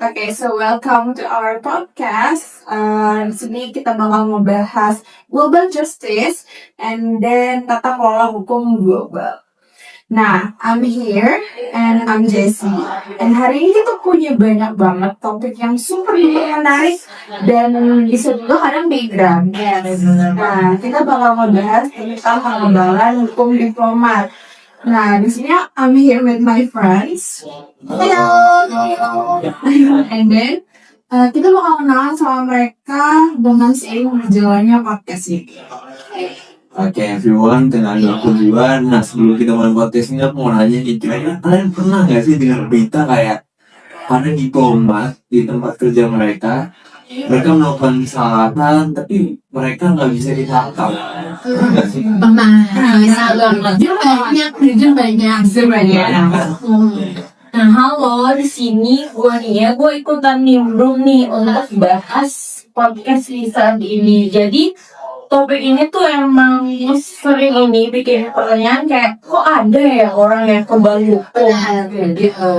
Okay, so welcome to our podcast. Di sini kita bakal membahas global justice and then tata kelola hukum global. Nah, I'm here and I'm Jessie. And hari ini kita punya banyak banget topik yang super menarik dan bisa juga kadang background. Nah, kita bakal membahas tentang pengembangan hukum diplomat. Nah, di sini I'm here with my friends. Hello. And then kita bakal kenalan sama mereka dengan seiring berjalannya podcast ini. Oke, everyone, kenalin aku Juan. Nah, sebelum kita mulai podcast ini, aku mau nanya nih, kira-kira kalian pernah nggak sih dengar berita kayak ada diplomat di tempat kerja mereka melakukan kesalahan, tapi mereka nggak bisa ditangkap? Pernah nggak sih? Jujur banyak. Nah, halo, di sini gue ikutan nimbrung nih untuk bahas podcast di saat ini. Jadi topik ini tuh emang sering ini bikin pertanyaan kayak kok ada ya orang yang kebal hukum gitu.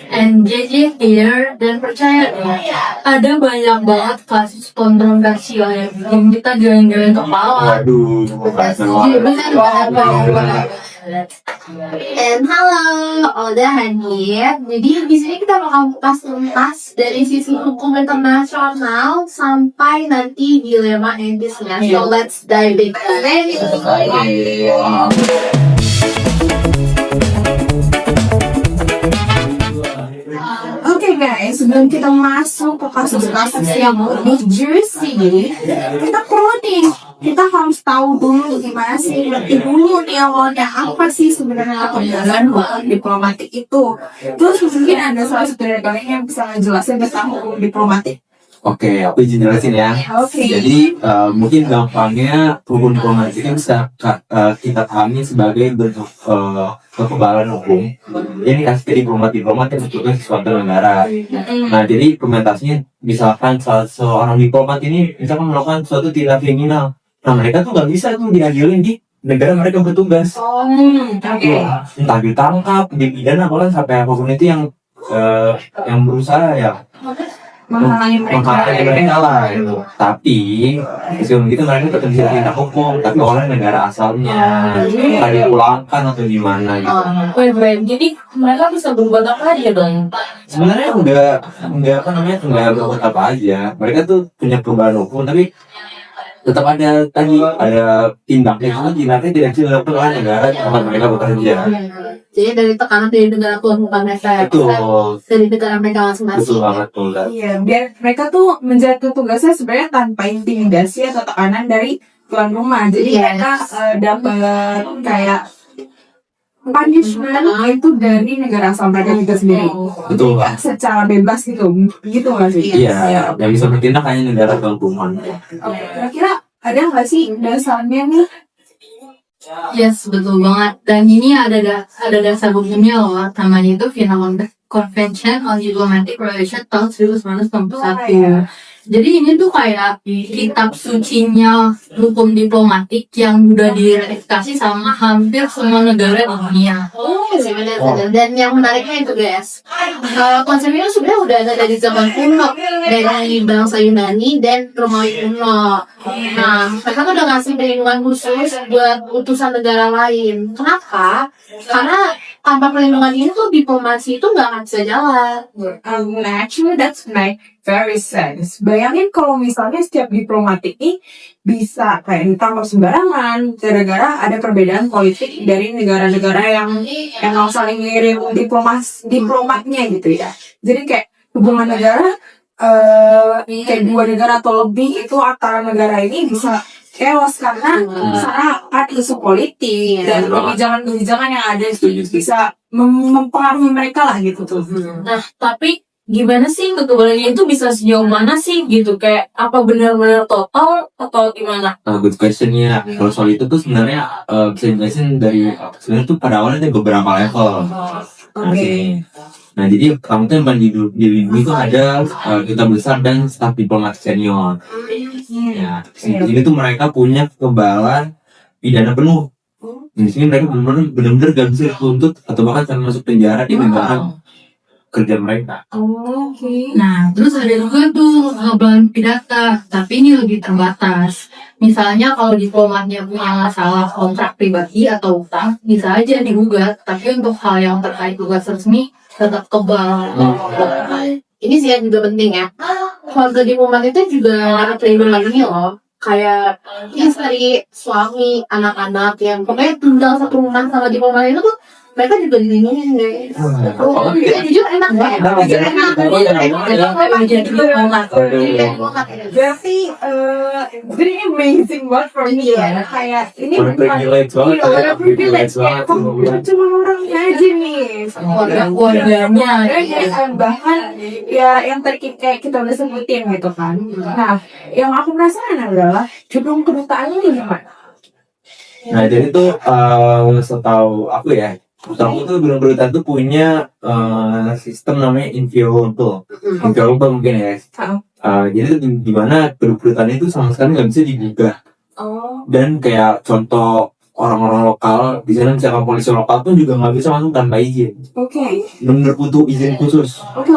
And JJ here, dan percaya deh, ada banyak banget kasus kontroversial yang bikin kita geleng-geleng kepala. Waduh, And halo, Oda hadir. Jadi di sini kita bakal kupas tuntas dari sisi hukum internasional sampai nanti dilema etisnya. So let's dive into it. Oke guys, sebelum kita masuk ke kasus-kasus yang lebih juicy, kita perlu nih, kita harus tahu dulu gimana sih, ngerti dulu nih awalnya apa sih sebenarnya penjelasan hukum diplomatik itu. Terus mungkin ada salah satu dari kalian yang bisa ngejelasin tentang hukum diplomatik. Oke, aku izin jelasin ya. Oke. Jadi mungkin gampangnya hukum diplomatik itu bisa kita pahami sebagai bentuk kekebalan hukum. Ini kasih diplomat yang bertugas di suatu negara. Nah, jadi implementasinya misalkan seorang diplomat ini misalkan melakukan suatu tindak kriminal. Nah, mereka tuh nggak bisa tuh diadilin di negara mereka bertugas. Oke. Entah ditangkap, dipidana, bahkan sampai apapun itu yang berusaha ya Menghalangi mereka lah gitu. Tapi sebelum itu mereka tetap bisa tindak hukum, tapi oleh negara asalnya, entah dipulangkan atau gimana gitu. Wait, jadi mereka bisa berbuat apa aja dong? Sebenarnya enggak berbuat apa aja. Mereka tuh punya perubahan hukum, tapi tetap ada tindaktnya tidak bisa dilakukan oleh negara di tempat mereka bekerja. Jadi dari tekanan dari negara tuan rumah mereka, Betul. dari negara mereka masing-masing. Betul banget tuh. Iya, biar mereka tuh menjalankan tugasnya sebenarnya tanpa intimidasi atau tekanan dari tuan rumah. Jadi mereka dapat kayak punishment itu dari negara asal mereka juga sendiri. Betul. Jadi, secara bebas gitu nggak sih? Iya, yang bisa bertindak hanya negara tuan rumah. Oke, kira-kira ada nggak sih dasarnya nih? Yes, betul banget. Dan ini ada dasar hukumnya loh. Namanya itu Vienna Convention on Diplomatic Relations tahun 1961. Jadi ini tuh kayak kitab sucinya hukum diplomatik yang udah diratifikasi sama hampir semua negara di dunia. Benar. Dan yang menariknya itu guys, konsep ini sebenarnya udah ada dari zaman kuno, dari bangsa Yunani dan Romawi kuno. Nah, mereka tuh udah ngasih perlindungan khusus buat utusan negara lain. Kenapa? Karena tanpa perlindungan ini tuh diplomasi itu nggak akan bisa jalan. Actually that's make very sense. Bayangin kalau misalnya setiap diplomatik ini bisa kayak ditangkap sembarangan gara-gara ada perbedaan politik dari negara-negara yang emang saling ngirim diplomatnya gitu ya. Jadi kayak hubungan negara kayak dua negara atau lebih itu antara negara ini bisa chaos karena ada isu politik dan kebijakan-kebijakan yang ada itu bisa mempengaruhi mereka lah gitu tuh. Nah, tapi gimana sih kekebalannya itu bisa sejauh mana sih gitu? Kayak apa benar-benar total atau gimana? Good question ya. Kalau soal itu tuh sebenarnya bisa dijelasin dari sebenarnya tuh pada awalnya ada beberapa level. Oke. Nah, jadi kamu tuh yang paling dilindungi itu ada duta besar dan staf diplomat senior. Ya, di sini tuh mereka punya kekebalan pidana penuh. Di sini mereka benar-benar gak bisa dituntut atau bahkan sampai masuk penjara di negara kerja mereka. Oke. Nah, terus ada juga tuh hubungan pidata, tapi ini lebih terbatas. Misalnya kalau diplomatnya punya masalah kontrak pribadi atau utang, bisa aja digugat. Tapi untuk hal yang terkait tugas resmi, tetap kebal. Ini sih yang juga penting ya. Keluarga diplomat itu juga ada perlindungan ini loh. Kayak istri, suami, anak-anak yang pokoknya tinggal satu rumah sama diplomat itu tuh mereka juga dilindungi deh. Jujur enak ya. Jujur enak. Jadi diplomat. Berarti very amazing banget for me ya. Kayak ini Udah privilege banget, Iya, udah privilege banget. banget. Bukan cuma orangnya aja nih. Keluarganya. Bahkan ya yang tadi kayak kita udah sebutin gitu kan. Nah, yang aku penasaran adalah gedung kedutaannya di mana? Nah jadi tuh setahu aku ya, setahu tuh gedung kedutaan tuh punya sistem namanya inviolable. Inviolable mungkin ya. Jadi tuh di mana gedung kedutaan itu sama sekali nggak bisa digugah. Oh, Dan kayak contoh orang-orang lokal di sana, misalkan polisi lokal pun juga nggak bisa masuk tanpa izin. oke. Bener butuh izin khusus. Oke.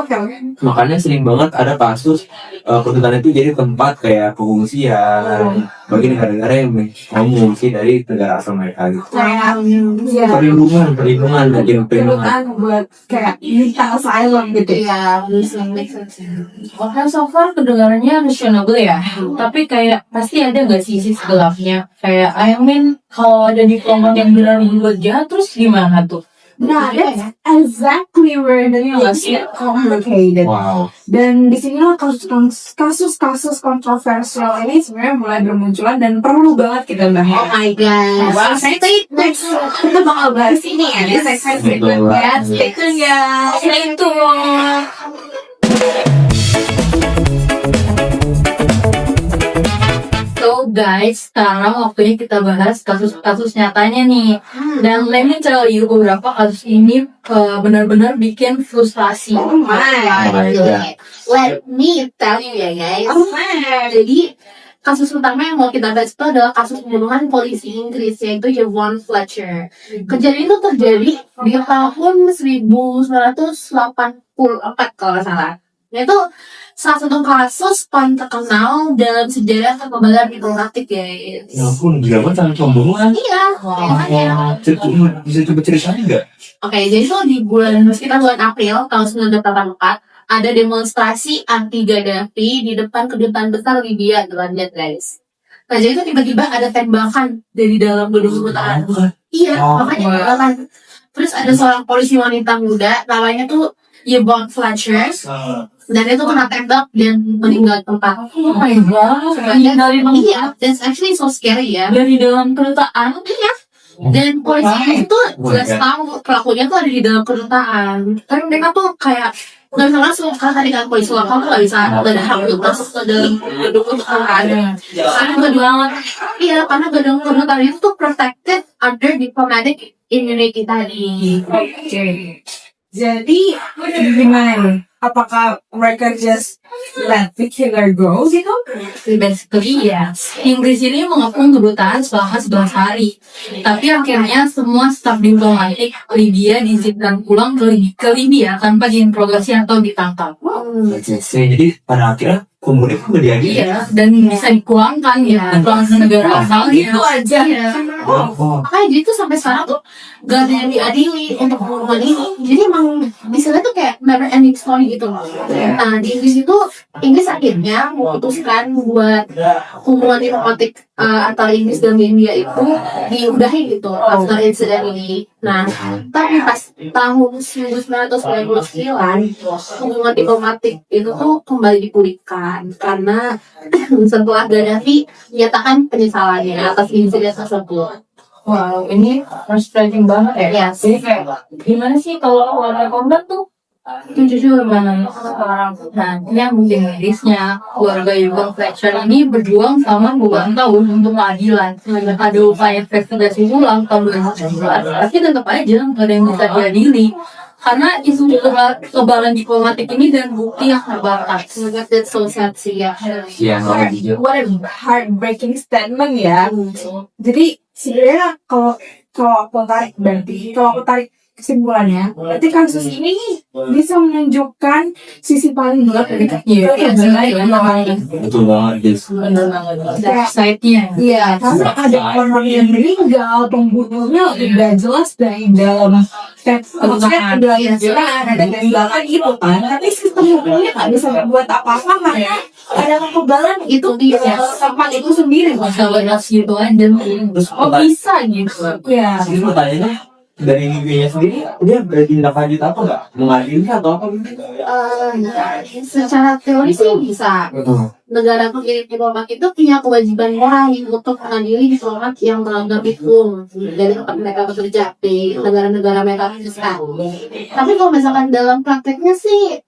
Makanya sering banget ada kasus kedutaan itu jadi tempat kayak pengungsian bagi negara-negara yang mau mengungsi dari negara asal mereka gitu. Kayak ya Perlindungan dan kedutaan buat kayak minta asylum gitu ya. Iya, make sense. Makanya so far kedengarannya reasonable ya. Tapi kayak pasti ada gak sih sisi gelapnya? Kayak I mean kalau ada diplomat yang benar berbuat jahat terus gimana tuh? Nah, that's exactly where the things get complicated. Wow. Dan disinilah kasus-kasus kontroversial ini sebenarnya mulai bermunculan dan perlu banget kita Oh bahas. my god. Wow, saya next kita bakal bahas ini ya di segmen berikutnya. Stay tune ya. Stay tune. So guys, sekarang waktunya kita bahas kasus-kasus nyatanya nih. Dan let me tell you, beberapa kasus ini benar-benar bikin frustasi. Oh my. God. Let me tell you ya guys. Oh my. Jadi kasus pertama yang mau kita bahas itu adalah kasus pembunuhan polisi Inggris yaitu Yvonne Fletcher. Kejadian itu terjadi di tahun 1984 kalau nggak salah. Nah, itu salah satu kasus paling terkenal dalam sejarah kekebalan diplomatik guys. Ya ampun, gila banget sama pembunuhan. Iya, makanya. Bisa coba ceritain nggak? Oke, jadi itu di sekitar bulan April tahun 1984 ada demonstrasi anti Gaddafi di depan kedutaan besar Libya di London guys. Nah jadi itu tiba-tiba ada tembakan dari dalam gedung kedutaan. Iya, makanya tembakan. Terus ada seorang polisi wanita muda namanya tuh Yvonne Fletcher dan itu kena tembak dan meninggal di tempat. Oh my god, ninggalin Iya, that's actually so scary ya. dari dalam kedutaan. Dan polisi itu jelas tahu pelakunya tuh ada di dalam kedutaan. Tapi mereka tuh kayak nggak bisa masuk karena tadi kan polisi lokal tuh nggak bisa, nggak ada hak untuk masuk ke dalam gedung kedutaan. Karena karena gedung kedutaan itu tuh protected under diplomatic immunity tadi. Oke. Jadi gimana nih? Apakah mereka just let the killer go gitu? Basically yes. Inggris ini mengepung kedutaan selama 11 hari. Tapi akhirnya semua staf diplomatik Libya diizinkan pulang ke Libya tanpa diinterogasi atau ditangkap. Jadi pada akhirnya komunik nggak diadili. Iya, dan bisa dipulangkan ya, pulang ke negara asal gitu aja. Makanya jadi tuh sampai sekarang tuh gak ada yang diadili untuk pembunuhan ini. Jadi emang misalnya tuh kayak never ending story gitu loh. Nah di Inggris itu Inggris akhirnya memutuskan buat hubungan diplomatik antara Inggris dan India itu diudahi gitu after insiden ini. Nah tapi pas tahun 1999 hubungan diplomatik itu tuh kembali dipulihkan karena setelah Gaddafi menyatakan penyesalannya atas insiden tersebut. Wow, ini frustrating banget ya. Yes. Jadi kayak gimana sih kalau keluarga korban tuh jujur gimana sekarang? Nah, ini yang mungkin medisnya keluarga Yvonne Fletcher ini berjuang selama 2 tahun untuk keadilan. Ada upaya investigasi ulang tahun 2019, tapi tetap aja nggak ada yang bisa diadili karena isu kekebalan diplomatik ini dan bukti yang terbatas. That's so sad sih ya. Iya, nggak hijau. What a heartbreaking statement ya. Jadi sebenarnya kalau aku tarik kesimpulannya, berarti kasus ini bisa menunjukkan sisi paling gelap dari Betul banget, Jess. Bener banget. Kayak- Side-nya. Iya, karena ada orang yang meninggal, pembunuhnya udah jelas dari dalam maksudnya udah jelas ada kegalan gitu kan, tapi sistem hukumnya nggak bisa berbuat apa-apa karena ada kekebalan Itu dia. tempat itu sendiri. Sabar gitu aja. Oh bisa gitu. Ya, Terus pertanyaannya, dari Libya sendiri, dia bertindak lanjut apa nggak? Mengadili atau apa? Secara teori sih bisa. Negara pengirim diplomat itu punya kewajiban moral untuk mengadili diplomat yang melanggar hukum dari tempat mereka bekerja di negara-negara mereka bisa. Tapi kalau misalkan dalam prakteknya sih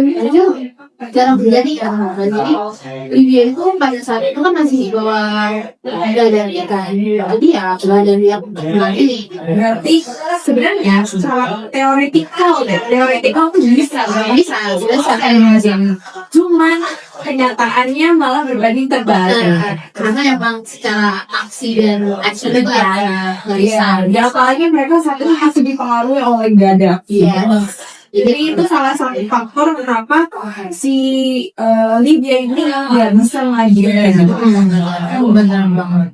itu jarang terjadi ya. Jadi Libya itu pada saat itu kan masih di bawah dari kan. Jadi ya dari yang mengadili. berarti sebenarnya secara teoretikal tuh bisa cuman kenyataannya malah berbanding terbalik. Karena emang secara aksi dan action itu ya nggak bisa. Iya, dan apalagi mereka saat itu masih dipengaruhi oleh Gaddafi. Iya. Jadi itu salah satu faktor kenapa si Libya ini nggak bisa mengadili. Bener banget.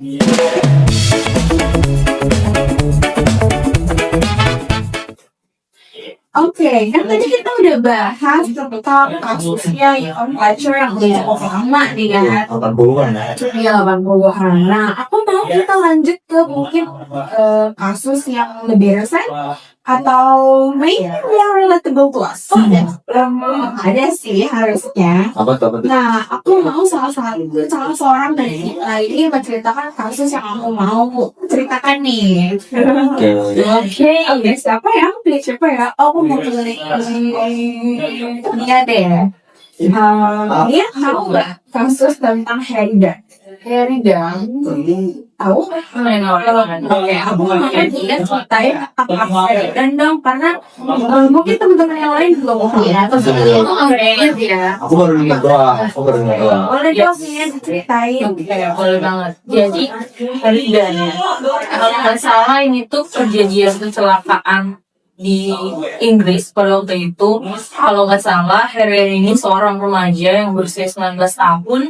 Oke, kan tadi kita udah bahas tentang kasusnya yang pelacur yang udah cukup lama nih kan. 80-an ya. Iya, 80-an. Nah, aku mau kita lanjut ke mungkin kasus yang lebih recent atau maybe yang relatable to us. Ada sih harusnya. Apa tuh? Nah, aku mau salah seorang dari kita ini menceritakan kasus yang aku mau ceritakan nih. Oke, siapa ya? Pilih siapa ya? Aku mau pilih dia deh. Dia tahu nggak kasus tentang Herida? Tahu? Oke, aku mau dia ceritain apa dan dong karena mungkin teman-teman yang lain belum tahu. Iya, terus itu ya. Aku baru dengar doang. Boleh dong sih diceritain. Boleh banget. Jadi Herida nih. Kalau nggak salah ini tuh kejadian kecelakaan di Inggris pada waktu itu. Kalau nggak salah Herida ini seorang remaja yang berusia 19 tahun.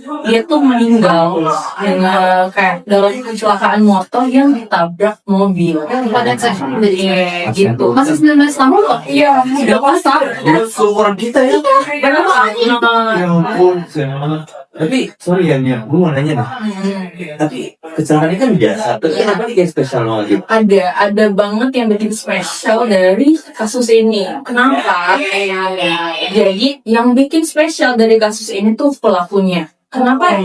Dia tuh meninggal dengan kayak dalam kecelakaan motor yang ditabrak mobil. Pada saat Iya, gitu. masih 19 tahun loh. Iya, udah pasang. Seumuran kita ya. Bener banget. Ya ampun, sayang. Tapi sorry ya, Nia, gue mau nanya nih. Tapi kecelakaan ini kan biasa. Tapi kenapa ini kayak spesial banget gitu? Ada banget yang bikin spesial dari kasus ini. Kenapa? Jadi yang bikin spesial dari kasus ini tuh pelakunya. Kenapa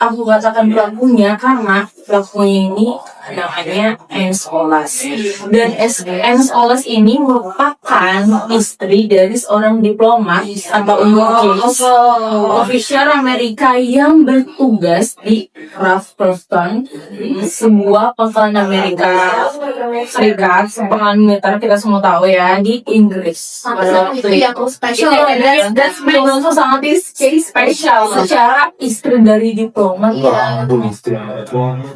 aku katakan pelakunya? Karena pelakunya ini namanya Ens Olas. Dan Ens Olas ini merupakan istri dari seorang diplomat atau official Amerika yang bertugas di Rafferton, sebuah pangkalan Amerika Serikat, pangkalan militer kita semua tahu ya di Inggris. Pada Itu waktu yang spesial. that's also sangat spesial secara istri dari diplomat. Ya ampun, istri.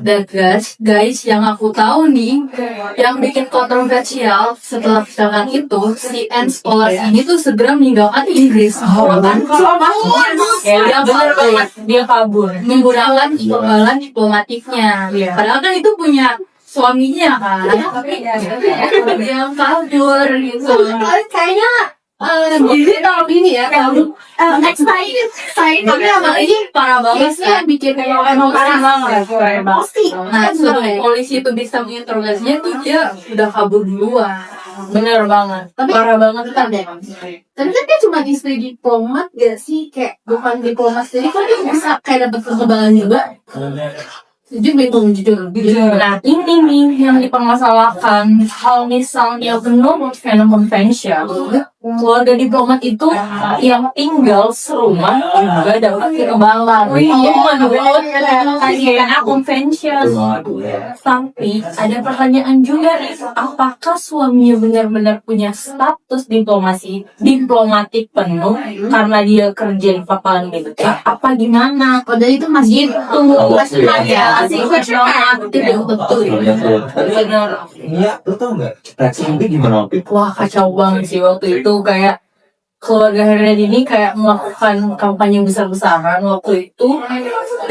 Dan guys, yang aku tahu nih, yang bikin kontroversial setelah kecelakaan itu, si Ens Olas ini tuh segera meninggalkan Inggris. Dia kabur. Menggunakan imbalan diplomatiknya. Padahal kan itu punya suaminya kan. Dia kabur gitu. Kayaknya jadi kalau gini ya, kalau next time tapi abang ini parah banget sih, bikin emang parah banget. Pasti. Nah, sebelum polisi itu bisa menginterogasinya tuh dia udah kabur duluan. Bener banget. Tapi Parah banget bentar deh. Tapi kan dia cuma istri diplomat gak sih? Kayak bukan diplomat sendiri kan dia bisa kayak dapet kekebalan juga. Jujur. Nah ini nih yang dipermasalahkan. Kalau misalnya menurut Vienna Convention, keluarga diplomat itu yang tinggal serumah juga dapat kekebalan. Menurut Vienna Convention. Tapi ada pertanyaan juga nih, apakah suaminya benar-benar punya status diplomatik penuh karena dia kerja di pangkalan militer? Apa gimana? Padahal itu masih Gitu. masih aja. Masih question mark. Belum tentu ya. Yang tuh. Bener. Iya, lu tau nggak? Reaksi itu gimana waktu itu? Wah, kacau banget sih waktu itu. Kayak keluarga Hernet ini kayak melakukan kampanye besar-besaran waktu itu,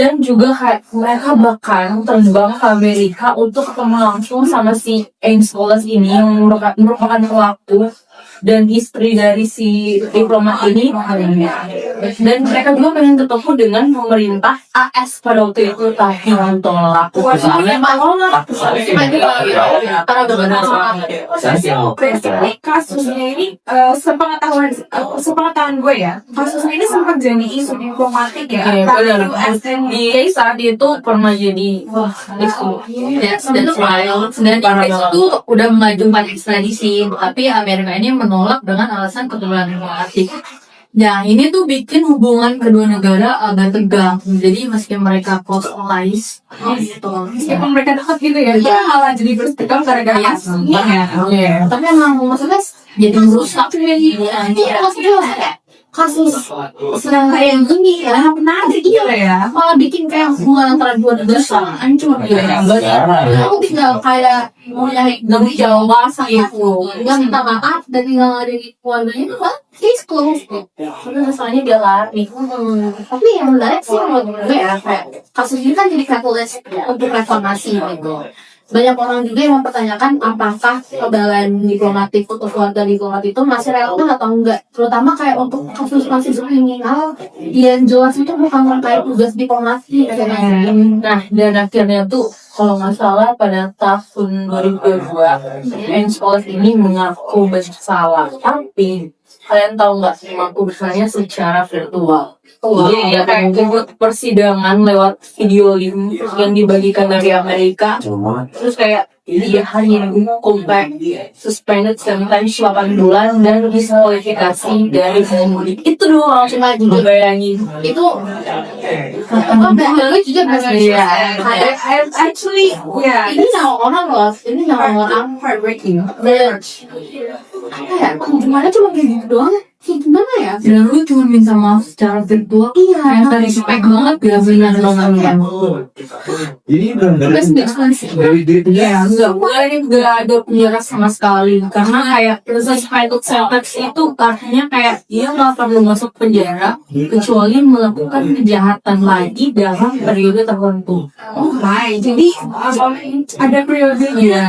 dan juga kayak mereka bahkan terbang ke Amerika untuk ketemu langsung sama si Ames Wallace ini yang merupakan pelaku dan istri dari si diplomat ini, dan mereka juga pengen ketemu dengan pemerintah AS pada waktu itu, tapi tolak. Karena benar. Saya sih mau Basically kasusnya ini sepengetahuan gue ya, kasusnya ini sempat jadi isu diplomatik ya Iya, antara benar. US dan Dia saat itu pernah jadi isu. Yes, that's right. Dan Inggris itu udah mengajukan ekstradisi, tapi Amerika ini menolak dengan alasan keturunan diplomatik. Nah, ini tuh bikin hubungan kedua negara agak tegang. Jadi meski mereka close allies, gitu. meskipun mereka dekat gitu ya, Iya. malah jadi bersetegang gara-gara Yes. kasusnya. Tapi emang maksudnya jadi merusak. Iya, ini maksudnya kasus sedang kayak gini ya, menarik gitu ya. Malah bikin kayak hubungan antara dua negara hancur gitu ya. Aku tinggal kayak mau nyari dari Jawa gitu, nggak minta maaf dan tinggal ada di keluarganya, kan case closed. Terus misalnya dia lari. Tapi yang menarik sih menurut gue ya, kayak kasus ini kan jadi catalyst untuk reformasi gitu. Banyak orang juga yang mempertanyakan apakah kebalan diplomatik untuk keluarga diplomat itu masih relevan atau enggak, terutama kayak untuk kasus masih kriminal yang jelas itu bukan terkait tugas diplomasi kayak Nah, dan akhirnya tuh kalau nggak salah pada tahun 2022 Ames Wallace ini mengaku bersalah, tapi kalian tahu nggak mengaku bersanya secara virtual. Jadi dia kayak ikut persidangan lewat video link yang dibagikan dari Amerika. Cuma Terus kayak dia hanya dihukum kayak suspended sometimes 8 bulan dan diskualifikasi dari pengemudi. Itu doang, cuma juga bayangin. itu apa benar juga benar Iya. kayak Actually, yeah, ini nyawa orang loh, ini nyawa orang heartbreaking. dan apa ya, gimana cuma kayak gitu doang, kayak gimana ya, dan lu cuma minta maaf secara virtual, iya yang tadi respect banget ya benar banget. ini benar-benar dari diri Ya, enggak ini enggak ada penjara sama sekali. Karena kayak suspended sentence itu artinya kayak dia nggak perlu masuk penjara kecuali melakukan kejahatan lagi dalam periode tertentu. Oh my, jadi ada periodenya. Iya,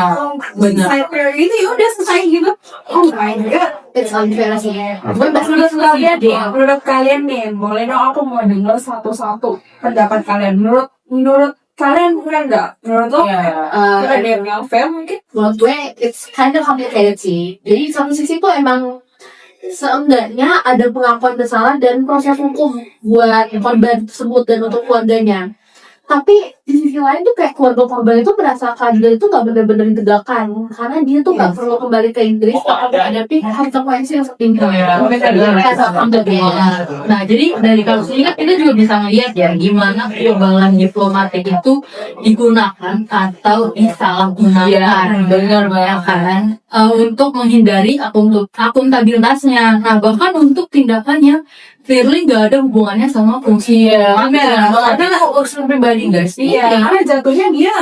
benar. Selesai periode itu ya udah selesai gitu. Oh my god. It's unfair sih. Menurut kalian nih, boleh dong aku mau dengar satu-satu pendapat kalian. Menurut kalian benar nggak? Menurut lo? Ada yang fair mungkin? Menurut gue it's kind of complicated sih. Jadi satu sisi tuh emang seenggaknya ada pengakuan bersalah dan proses hukum buat korban tersebut dan untuk keluarganya. Tapi di sisi lain tuh kayak keluarga korban itu merasa keadilan itu nggak benar-benar ditegakkan karena dia tuh nggak perlu kembali ke Inggris atau menghadapi konsekuensi yang setinggi. Nah, jadi dari kasus ini kan kita juga bisa melihat ya gimana kebalan diplomatik itu digunakan atau disalahgunakan, benar kan, untuk menghindari akuntabilitasnya. Nah, bahkan untuk tindakan yang clearly nggak ada hubungannya sama fungsi. Karena urusan pribadi nggak sih? Iya, karena jatuhnya dia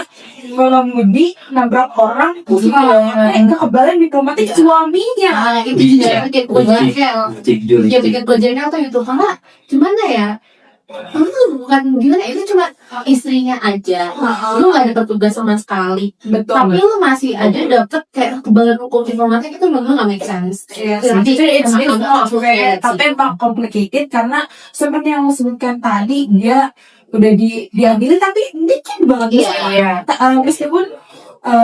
mengemudi nabrak orang terus kekebalan diplomatik suaminya. Nah, itu juga bikin kewajaran. jujur Ya bikin kewajaran atau itu karena gimana ya? Kamu tuh bukan gimana, itu cuma istrinya aja. Lu gak ada petugas sama sekali. Betul. Tapi lu masih aja dapet kayak kebalan hukum diplomatik itu menurut gue gak make sense. Tapi emang complicated karena seperti yang lo sebutkan tadi, dia udah diambil tapi dikit banget. Iya. Meskipun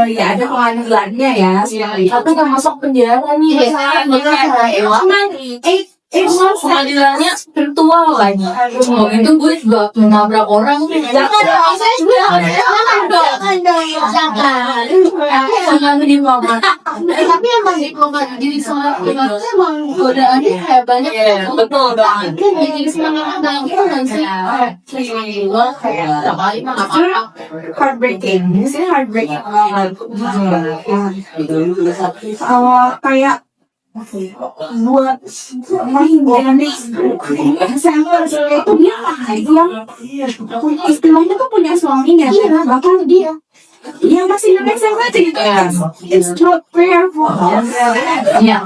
ya ada pengadilannya ya, Tapi nggak masuk penjara nih. Cuman Pengadilannya virtual lagi. oh, itu gue juga menabrak orang nih. Jangan diplomat. Tapi emang diplomat jadi seorang diplomat itu emang godaannya kayak banyak. Betul banget. Kan jadi semangat banget kan sih. Kayak kali mah nggak apa-apa. heartbreaking. Di sini heartbreaking banget. Kayak buat menghindari sales itu dia yang istilahnya tuh punya suaminya, bahkan dia masih Indonesia aja gitu. It's not fair for us. Iya.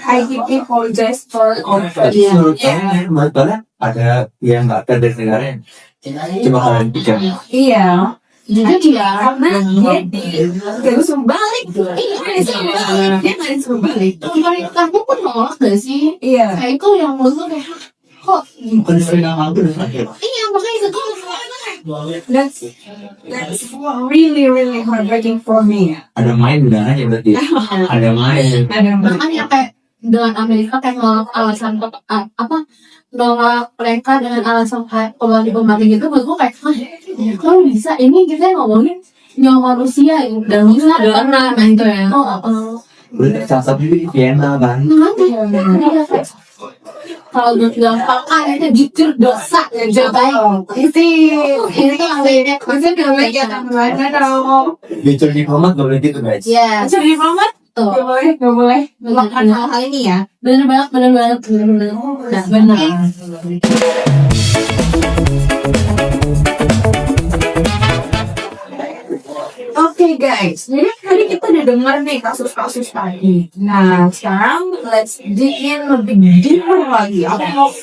I apologize for Tapi menurut kalian, menurut kalian ada yang nggak fair dari negaranya? Coba kalian pikir. iya, Jadi ya, karena dia gak bisa balik. Dia nggak disuruh balik. pemerintahnya pun nolak gak sih? Iya. Kayak itu yang menurut gue kayak, kok Bukan sering nganggur. iya makanya itu tuh That's really heartbreaking for me. Ada main udaranya berarti. Ada main. makanya kayak dengan Amerika kayak nolak alasan nolak mereka dengan alasan kayak kalau diplomatik gitu, menurut gue kayak kalau bisa ini kita ngomongin nyawa manusia gitu dan bisa Karena itu ya. Udah tersasar juga di Vienna kan. kalau udah gampang kan itu jujur dosa ya cobain ini tuh namanya Gimana dong? Jujur diplomat gak boleh gitu guys. ya Jadi diplomat tuh gak boleh melakukan hal-hal ini ya. bener banget nah Benar. Oke guys, jadi tadi kita udah dengar nih kasus-kasus tadi. Nah sekarang let's dig in lebih deeper lagi.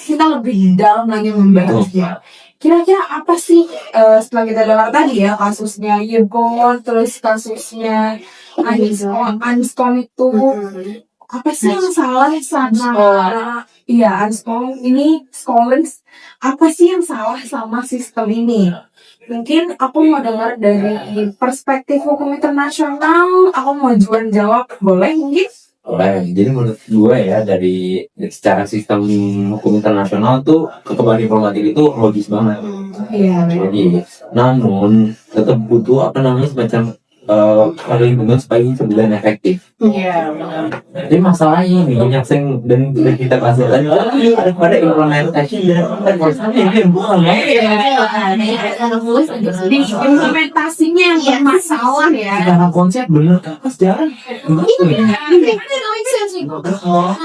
Kita lebih dalam lagi membahasnya. Kira-kira apa sih setelah kita dengar tadi ya kasusnya Yvonne, terus kasusnya Anscom itu, apa sih yang salah sama Anscom ini scholars, apa sih yang salah sama sistem ini? Mungkin aku mau dengar dari perspektif hukum internasional. Aku mau jual jawab, boleh mungkin? Boleh. Jadi menurut gue ya dari secara sistem hukum internasional tuh kekebalan diplomatik itu logis banget. Iya. Jadi namun tetap butuh semacam perlindungan supaya ini sebulan efektif. Iya. Jadi masalahnya ini banyak yang dan kita kasih tadi ada pada implementation dan enforcement yang bukan Jadi implementasinya yang bermasalah ya. secara konsep bener pas jalan. Nah,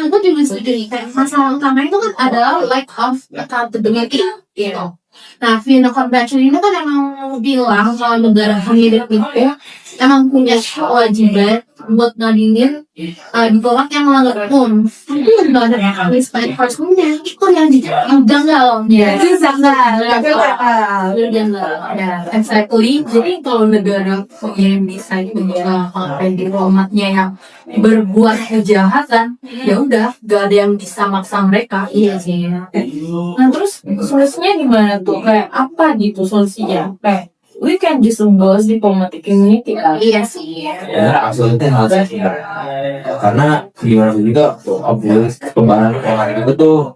gue juga setuju nih, kayak masalah utama itu kan adalah lack of accountability gitu. Nah, Vienna Convention ini kan emang bilang kalau negara pengirim itu emang punya kewajiban buat ngadilin diplomat yang melanggar hukum. Tapi nggak ada mekanisme enforcementnya, itu yang janggal. Iya. Itu sangat Ya, exactly. Jadi kalau negara pengirim bisa menjalankan diplomatnya yang berbuat kejahatan, ya udah, gak ada yang bisa maksa mereka. Iya sih. Nah terus solusinya gimana tuh? Kayak apa gitu solusinya? Kayak we can just embrace diplomatic immunity kan? Iya sih. Ya, absolutnya hal sebenarnya. Karena gimana pun juga, pembahasan diplomatik itu tuh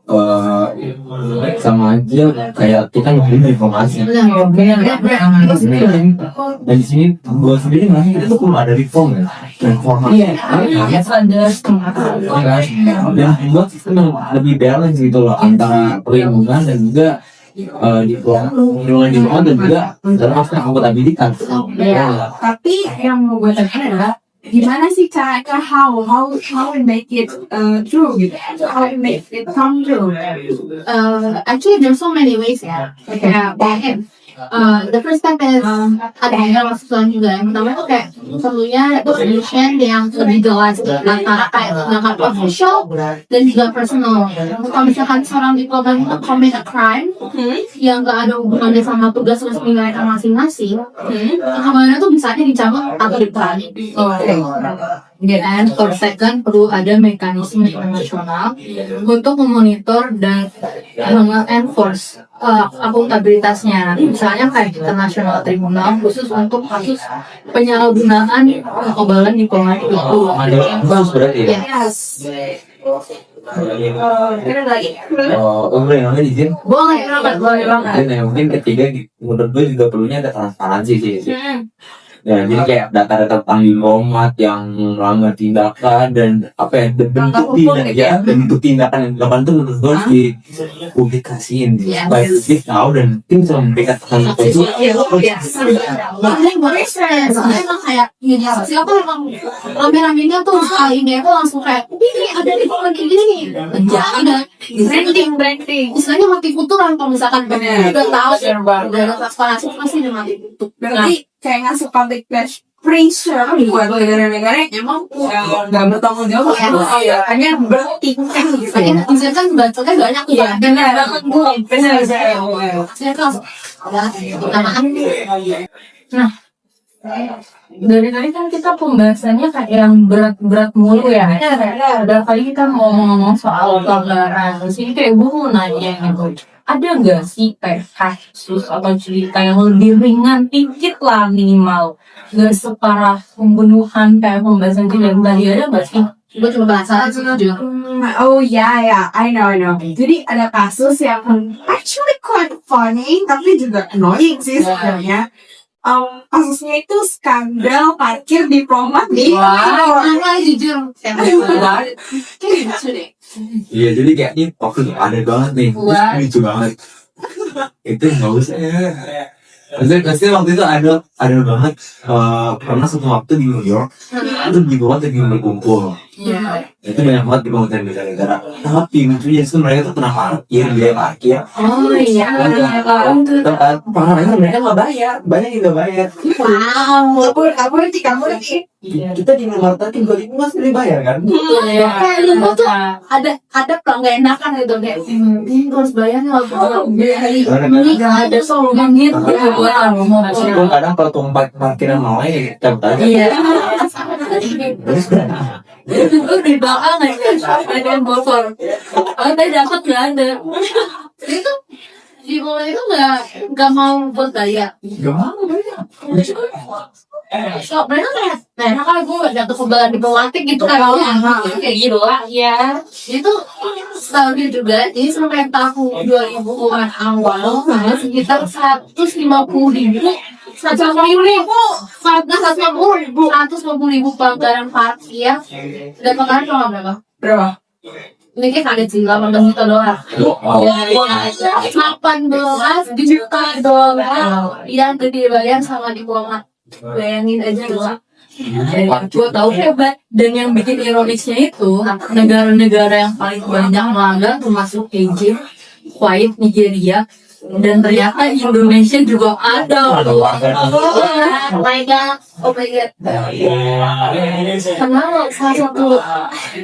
sama aja kayak kita ngomongin informasi. Dan di sini gue sendiri ngerasa kita tuh belum ada reform ya, reformasi. Iya, ada setengah. Dan membuat sistem yang lebih balance gitu loh antara perlindungan dan juga diplomat dan juga dalam aspek akuntabilitas. Ya, tapi yang mau gue tanya adalah gimana sih cara how we make it true gitu, how we make it come true. Actually, there's so many ways ya. Kayak the first step is ada yang masukan juga. Yang pertama tuh kayak perlunya definition yang lebih jelas antara kayak tindakan official dan juga personal. Kalau misalkan seorang diplomat itu commit a crime yang gak ada hubungannya sama tugas resmi mereka masing-masing, kemarin tuh bisa aja dicabut atau ditarik. Dan second perlu ada mekanisme internasional untuk memonitor dan mengenforce akuntabilitasnya. Misalnya kayak international tribunal khusus untuk kasus penyalahgunaan kekebalan diplomatik itu. Ada bagus berarti ya. Yes. Ada lagi? Boleh izin. Boleh banget. Dan yang mungkin ketiga menurut gue juga perlunya ada transparansi sih. Ya, jadi kayak data-data tentang diplomat yang melanggar tindakan dan apa ya, dan bentuk tindakan ya, dan bentuk tindakan yang dilakukan itu harus dipublikasiin supaya publik tahu dan tim bisa memberikan tekanan itu. Soalnya emang kayak gini siapa emang rame-ramenya tuh ini aku langsung kayak ini ada di komen kayak gini nih ada branding istilahnya mati kuturan kalau misalkan udah tahu udah ada transparansi pasti udah mati kutu. Berarti kayak ngasih public pressure buat negara-negara yang emang nggak bertanggung jawab. Hanya berhenti kan gitu. Misalkan bacotnya banyak tuh Iya, benar banget Bu. Benar. saya kan langsung Nah, dari tadi kan kita pembahasannya kayak yang berat-berat mulu ya. Ada kali kita mau ngomong soal pelanggaran. Terus ini kayak gue mau nanya gitu. Ada nggak sih kayak kasus atau cerita yang lebih ringan dikit lah minimal, nggak separah pembunuhan kayak pembahasan kita tadi, ada nggak sih? gue cuma penasaran sih jujur. Oh ya, I know. Jadi ada kasus yang actually quite funny tapi juga annoying sih sebenarnya. Kasusnya itu skandal parkir diplomat di Karena jujur saya kayak lucu deh. Iya, jadi kayak ini waktu itu ada banget nih, terus lucu banget. Itu nggak usah ya. Maksudnya waktu itu ada banget, pernah satu waktu di New York, itu di bawah lagi berkumpul. Itu banyak banget di bangunan negara-negara. Tapi lucunya itu mereka tuh pernah parkir, biaya parkir. Oh iya, Parahnya mereka nggak bayar, banyak yang nggak bayar. Wow, kamu ngerti. Kita di nomor tadi 2000 masih dibayar kan? Kayak lu tuh ada pelanggan enakan gitu kayak ini harus bayarnya ini ada solusi gitu buat ngomong. Meskipun kadang kalau tuh parkiran mau ya cabut aja. Iya. Terus Itu di belakang ada yang bocor. Tadi dapat nggak ada. itu di mulai itu nggak mau buat bayar. gak mau bayar. So, mereka kayak kan gue jatuh ke badan diplomatik gitu kan Kayak gitu lah ya. itu setahun juga jadi sampai tahun 2000-an awal sekitar 150.000 150.000 pelanggaran parkir dan pelanggaran cuma berapa? Ini kayak kaget sih 18 juta dolar. 18 juta dolar yang dibayar sama diplomat. Bayangin aja gila. Gue tahu hebat. Dan yang bikin ironisnya itu negara-negara yang paling banyak melanggar termasuk Egypt, Kuwait, Nigeria, dan ternyata Indonesia juga ada. Oh my god. Karena salah satu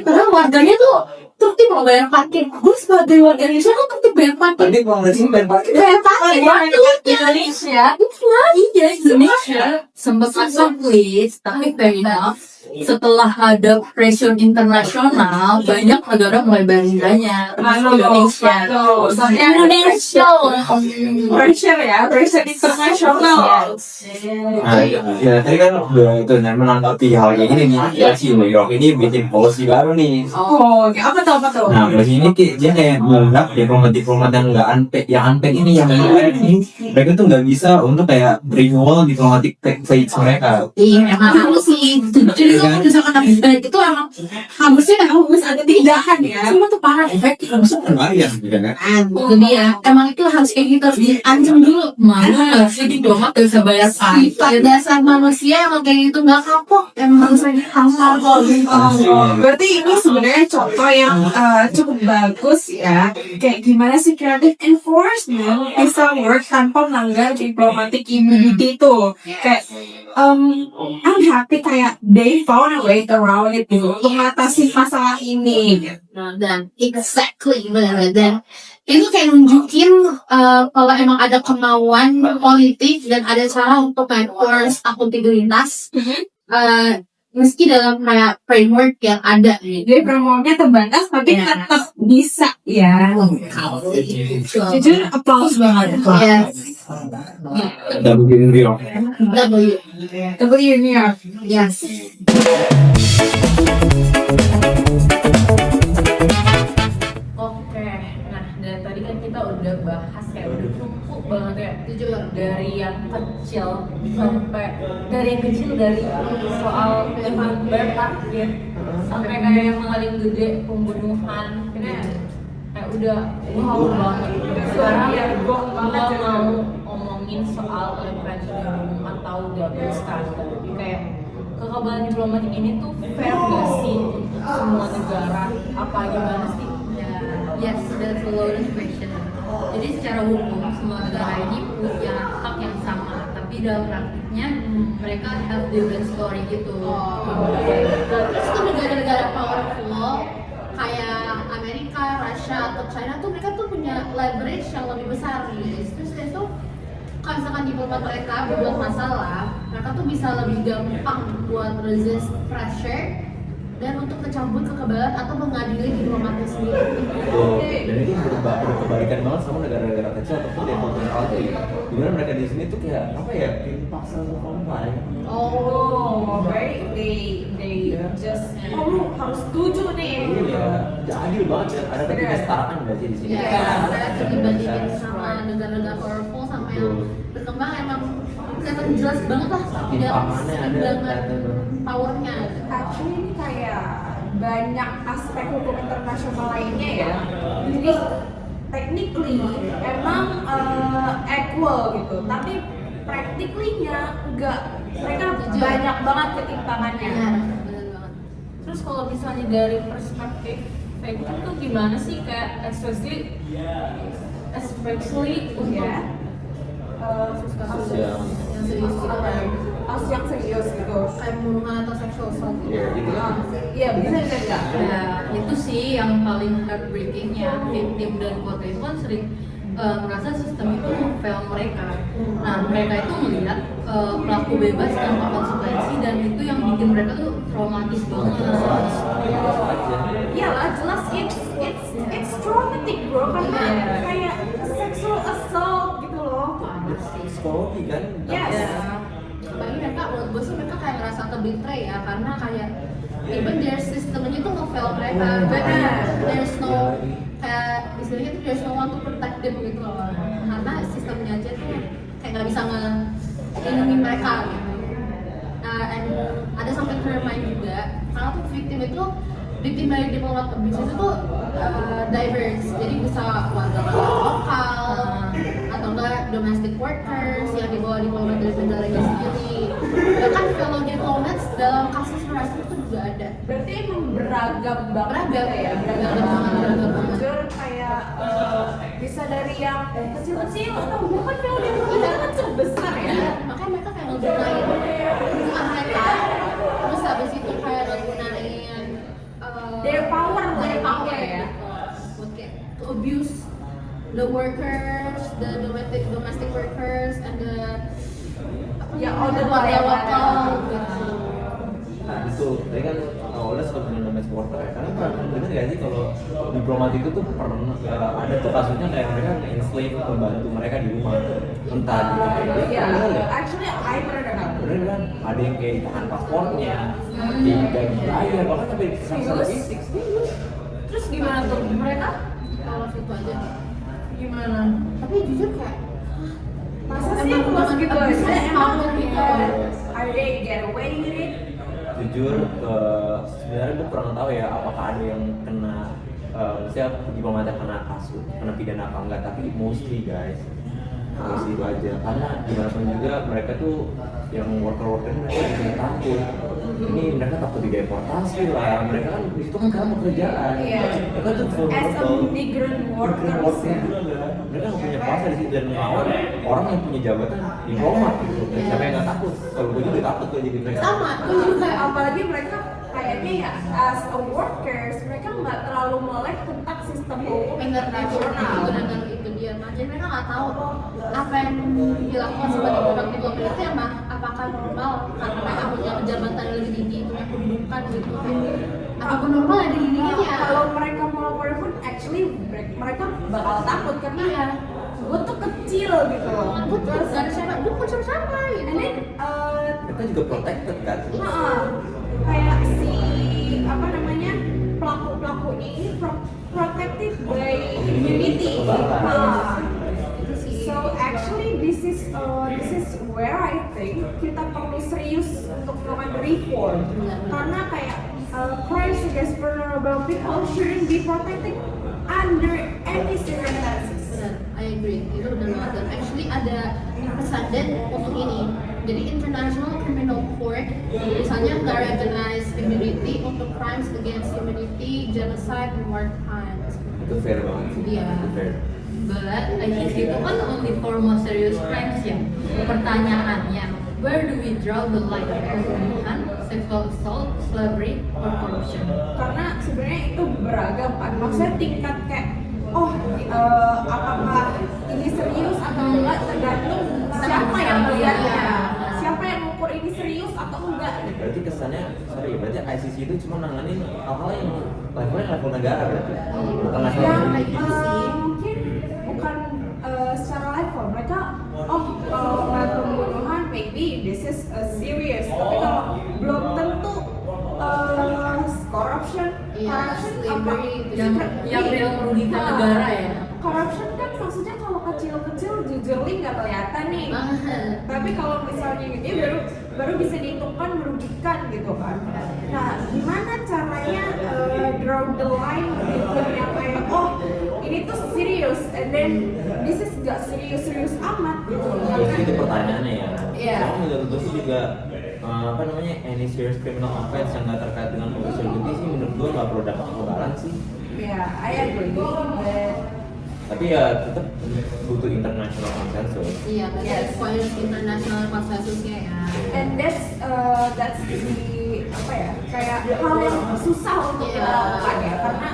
karena warganya tuh tertib mau bayar parkir. Gue sebagai warga Indonesia kan tertib bayar parkir. Tadi mau ngeliat sini bayar parkir. Bayar parkir. Indonesia, Indonesia sempat masuk list, tapi fair enough. Setelah ada pressure internasional, banyak negara mulai banyak, termasuk Indonesia. Indonesia. Pressure internasional. Nah, ya tadi kan udah itu menanggapi hal kayak gini nih. Ya si New York ini bikin policy baru nih. Oh, apa tuh? Nah, policy ini dia kayak menganggap diplomat yang unpaid ini mereka tuh nggak bisa untuk kayak renewal diplomatic rights mereka. Iya, emang harus sih. Jadi kalau misalkan habis baik itu emang harusnya ada tindakan ya. Cuma tuh parah efektif. Kan bayar gitu kan. Jadi ya, emang itu harus kayak gitu, harus diancam dulu. Mana sih diplomat gak bisa bayar Sifat dasar manusia emang kayak gitu nggak kapok. Emang harus lagi hal-hal Berarti ini sebenarnya contoh yang cukup bagus ya. Kayak gimana sih creative enforcement bisa work tanpa melanggar diplomatic immunity itu. Kayak I'm happy kayak they found a way around it gitu untuk mengatasi masalah ini. dan exactly benar dan itu kayak nunjukin kalau emang ada kemauan politik dan ada cara untuk enforce akuntabilitas meski dalam kayak framework yang ada gitu. Jadi promonya terbatas tapi tetap bisa ya. Jujur applause banget. Yes. W New York. W. New York. Yes. Oke, nah dari tadi kan kita udah bahas kayak udah cukup banget ya kayak Jujur. dari yang kecil dari soal Event ya sampai kayak yang paling gede pembunuhan kayak udah wow banget. Sekarang gue mau ngomongin soal referendum atau double standard. Jadi kayak kekebalan diplomatik ini tuh fair gak sih untuk semua negara? Apa gimana sih? Yes, that's a loaded question. Jadi secara hukum semua negara ini punya hak yang sama, tapi dalam praktiknya mereka have different story gitu. Terus tuh negara-negara powerful kayak Amerika, Russia atau China tuh mereka tuh punya leverage yang lebih besar nih. Terus itu kalau misalkan diplomat mereka berbuat masalah, mereka tuh bisa lebih gampang buat resist pressure dan untuk kecabut kekebalan atau mengadili diplomatnya sendiri. Dan itu berkebalikan banget sama negara-negara kecil ataupun developing country. Dimana mereka di sini tuh kayak apa ya, dipaksa comply. Oh, very they just harus setuju nih. Iya, adil banget ya. Ada tapi kesetaraan nggak sih di sini? Ya, apalagi dibandingin sama negara-negara powerful sama yang berkembang emang kelihatan jelas banget lah tidak Timpangannya ada, seimbangan powernya. Actually ini kayak banyak aspek hukum internasional lainnya ya. Jadi technically emang equal gitu, tapi practically-nya enggak. Mereka banyak banget ketimpangannya. Benar banget. Terus kalau misalnya dari perspektif victim tuh gimana sih kayak especially untuk Ya. Kasus yang Yang serius gitu kan. Kasus yang serius gitu. Kayak pembunuhan atau sexual assault gitu. ya gitu kan. Iya, bisa enggak? Ya, itu sih yang paling heartbreakingnya. Victim dan korban itu kan sering merasa sistem itu fail mereka. Nah, mereka itu melihat pelaku bebas tanpa konsekuensi dan itu yang bikin mereka tuh traumatis banget. Iyalah, jelas it's traumatic bro, karena kayak sexual assault gitu loh. Psikologi kan. Yes. Bagi mereka, menurut gue sih mereka kayak ngerasa ke-betray ya, karena kayak even their systemnya itu nge-fail mereka. Benar. There's no kayak istilahnya tuh there's no one to protect them gitu loh. Karena sistemnya aja tuh kayak nggak bisa ngelindungi mereka gitu. Nah, and ada sampai termain juga, karena tuh victim dari diplomat abuse itu tuh diverse, jadi bisa warga lokal atau enggak domestic workers yang dibawa diplomat dari negaranya sendiri. Bahkan fellow diplomats dalam kasus harassment itu juga ada. Berarti emang beragam banget ya, Beragam banget. Jujur kayak bisa dari yang kecil-kecil atau bahkan kalau dia kecil besar ya. Iya, makanya mereka kayak ngegunain hubungan mereka, terus habis itu kayak ngegunain Their power ya, buat kayak to abuse the workers, the domestic workers, and the Ya, all the warga layanan. lokal gitu. Nah itu, tadi kan awalnya suka punya namanya supporter ya. Karena pernah dengar gak sih kalau diplomat itu tuh pernah ada tuh kasusnya kayak mereka nge-enslave pembantu mereka di rumah. Entah di kayak Ya, pernah ya? actually I pernah dengar. Bener kan? Ada yang kayak ditahan paspornya, digaji bayar, bahkan sampai disasar fisik. terus gimana tuh mereka Kalau situ aja. gimana? Tapi jujur kayak Masa sih emang close gitu abuse aja emang power gitu. are they get away with it? Jujur, sebenarnya gue kurang tahu ya apakah ada yang kena maksudnya diplomatnya kena pidana apa enggak, tapi mostly guys mostly itu aja, karena gimana pun juga mereka tuh yang worker mereka juga takut. Ini mereka takut dideportasi lah, mereka kan di situ kan karena pekerjaan. Iya. Mereka tuh As a vulnerable. migrant Worker workers ya. juga kan. Mereka nggak punya kuasa di situ dan melawan orang yang punya jabatan diplomat gitu. Dan siapa yang nggak takut? Kalau gue juga takut tuh jadi mereka. Sama, gue juga. Apalagi mereka kayaknya ya as a workers mereka nggak terlalu melek tentang sistem hukum internasional. Benar-benar itu dia. Jadi mereka nggak tahu apa yang dilakukan sebagai produk diplomat itu emang apakah normal karena mereka punya jabatan yang lebih tinggi, punya kedudukan gitu. Apakah normal ada di Nah, dirinya? kalau mereka melapor pun actually mereka bakal takut karena Iya. gue tuh kecil gitu loh. Gue tuh gak ada siapa, gue pun siapa gitu. And then Mereka juga protected kan. kayak si apa namanya pelakunya ini protected by immunity. Kekebalan. Itu sih. So actually this is where I think kita perlu serius untuk melakukan reform. Karena kayak crimes against vulnerable people shouldn't be protected under any circumstances. Benar, I agree. Itu benar banget. Dan actually ada presiden untuk ini. Jadi International Criminal Court misalnya nggak recognize immunity untuk crimes against humanity, genocide, and war crimes. Itu fair banget sih. Iya. Itu fair. But ICC itu kan only for most serious crimes ya. Pertanyaannya, where do we draw the line? Pembunuhan, sexual assault, slavery, or corruption? Karena sebenarnya itu beragam kan. Maksudnya tingkat kayak apakah ini serius atau enggak tergantung siapa yang melihatnya. Siapa yang mengukur ini serius atau enggak. Berarti kesannya, berarti ICC itu cuma nanganin hal-hal yang level negara berarti. Bukan level Ya, individu. mungkin bukan secara level. Mereka, kalau pembunuhan, maybe this is serious. Tapi kalau belum tentu corruption slavery, Yang real merugikan negara ya. corruption kan maksudnya kalau kecil-kecil jujurly nggak kelihatan nih. Tapi kalau misalnya gede baru bisa dihitungkan merugikan gitu kan. Nah, gimana caranya draw the line between yang kayak ini tuh serius and then this is gak serius amat gitu. Terus itu pertanyaannya ya. Iya. Kalau menurut gue sih juga any serious criminal offense yang nggak terkait dengan official duty sih menurut gue nggak perlu dapat kekebalan sih. Ya, I agree. But Tapi ya tetap butuh international consensus. Iya, berarti requires international konsensusnya ya. and that's the apa ya, kayak hal yang susah untuk kita lakukan ya, karena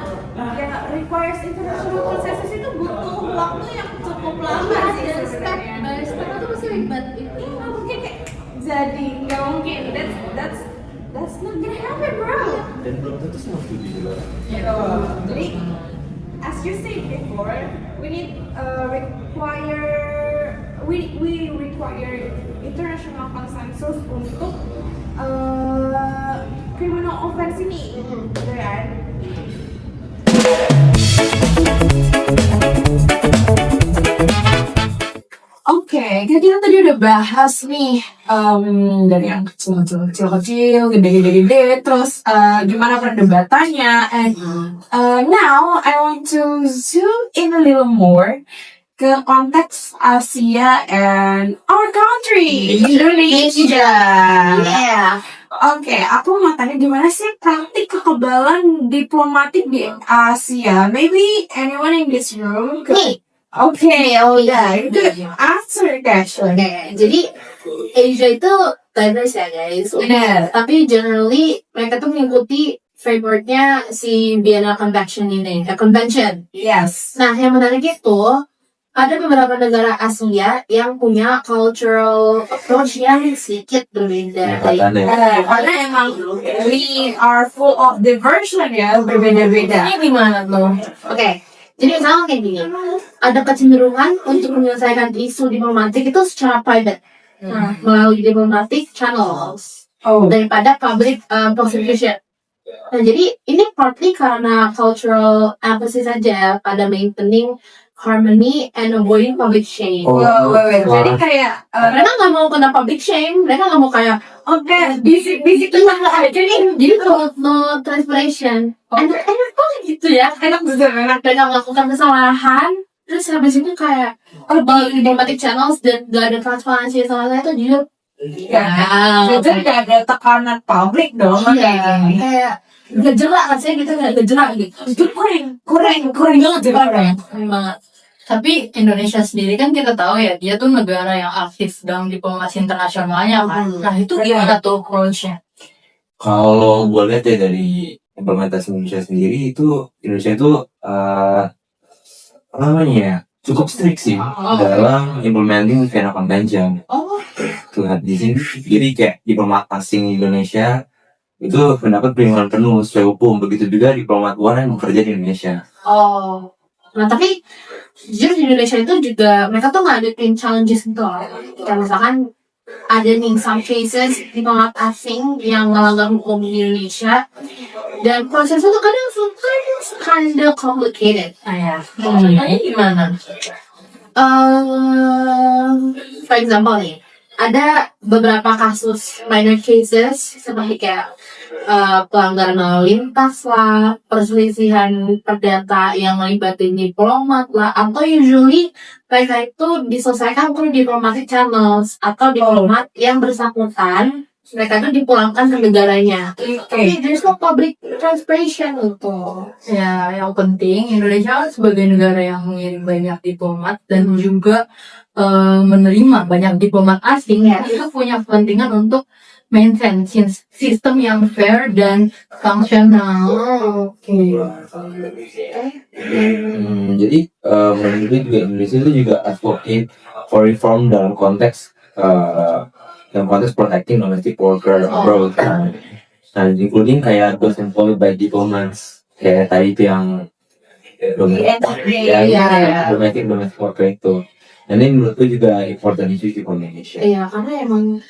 ya requires international consensus itu butuh waktu yang cukup lama sih Dan step sebenarnya. by step itu masih ribet. Ini nggak mungkin kayak jadi nggak mungkin, that's not gonna happen bro. Dan belum tentu semua setuju juga. Gitu. Jadi as you said before, we need we require international consensus untuk criminal offense ini, gitu kan? Oke, jadi yang tadi udah bahas nih dari yang kecil, gede, terus gimana perdebatannya, and now I want to zoom in a little more ke konteks Asia and our country, Indonesia. Yeah. Oke, aku mau tanya gimana sih praktik kekebalan diplomatik di Asia? Maybe anyone in this room could... Nih. Okay, yeah, you could answer the question. Oke, jadi Asia itu diverse ya guys. Benar. Tapi generally mereka tuh mengikuti frameworknya si Vienna Convention ini, convention. Yes. Nah, yang menarik itu ada beberapa negara Asia yang punya cultural approach yang sedikit berbeda. Karena emang we are full of diversion ya, berbeda-beda. Ini gimana tuh? Oke, jadi misalnya kayak gini, ada kecenderungan untuk menyelesaikan isu diplomatik itu secara private, melalui diplomatic channels Oh. daripada public prosecution. Nah, jadi ini partly karena cultural emphasis saja pada maintaining harmony and avoiding public shame. Wait. Jadi kayak Mereka nggak mau kena public shame, mereka nggak mau kayak bisik tentang aja nih. jadi no transpiration. Enak banget gitu ya. Enak bener. Mereka melakukan kesalahan, terus habis itu kayak di diplomatic channels dan gak ada transparansi kesalahan itu jujur. Jadi gak ada tekanan publik dong. Iya, kayak gak jelas rasanya gitu, gak jelas gitu. Itu kurang banget Keren banget. Tapi Indonesia sendiri kan kita tahu ya, dia tuh negara yang aktif dalam diplomasi internasionalnya kan. Nah itu gimana tuh approach-nya? Kalau gue lihat ya dari implementasi Indonesia sendiri itu Indonesia itu apa namanya ya, cukup strict sih dalam implementing Vienna Convention. Tuh di sini jadi kayak diplomat asing Indonesia itu mendapat perlindungan penuh sesuai hukum. Begitu juga diplomat luar yang bekerja di Indonesia. Nah tapi jujur di Indonesia itu juga mereka tuh ngadepin challenges gitu loh. Kayak misalkan ada nih some cases diplomat asing yang melanggar hukum di Indonesia dan prosesnya tuh kadang sometimes kinda complicated. Contohnya gimana? For example nih, ada beberapa kasus minor cases seperti kayak pelanggaran lalu lintas lah, perselisihan perdata yang melibatkan diplomat lah, atau usually mereka itu diselesaikan through diplomatic channels atau diplomat yang bersangkutan mereka itu dipulangkan ke negaranya. Tapi there's no public transportation gitu. Ya, yang penting Indonesia kan sebagai negara yang mengirim banyak diplomat dan juga menerima banyak diplomat asing, itu punya kepentingan untuk maintain sistem yang fair dan fungsional. Jadi menurut gue juga Indonesia itu juga advocate for reform dalam konteks protecting domestic worker abroad kan. Nah, including kayak those employed by diplomats kayak tadi itu yang domestic worker itu. Dan ini menurut gue juga important issue di Indonesia. Iya, karena emang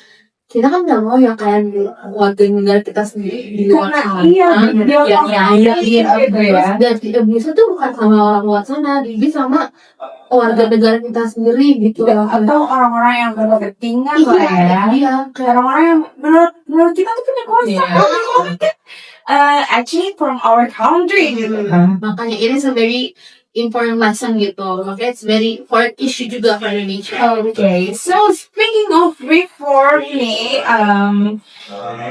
kita kan nggak mau ya kayak warga negara kita sendiri di luar sana. Dan bisa tuh bukan sama orang luar sana, bisa sama warga negara kita sendiri gitu. Atau orang-orang yang berkepentingan lah ya. Iya. Kayak orang-orang yang menurut kita tuh punya kuasa. Actually from our country gitu. Makanya ini is a very important lesson gitu. Makanya it's very important issue juga for Indonesia. Okay, so speaking of reform nih,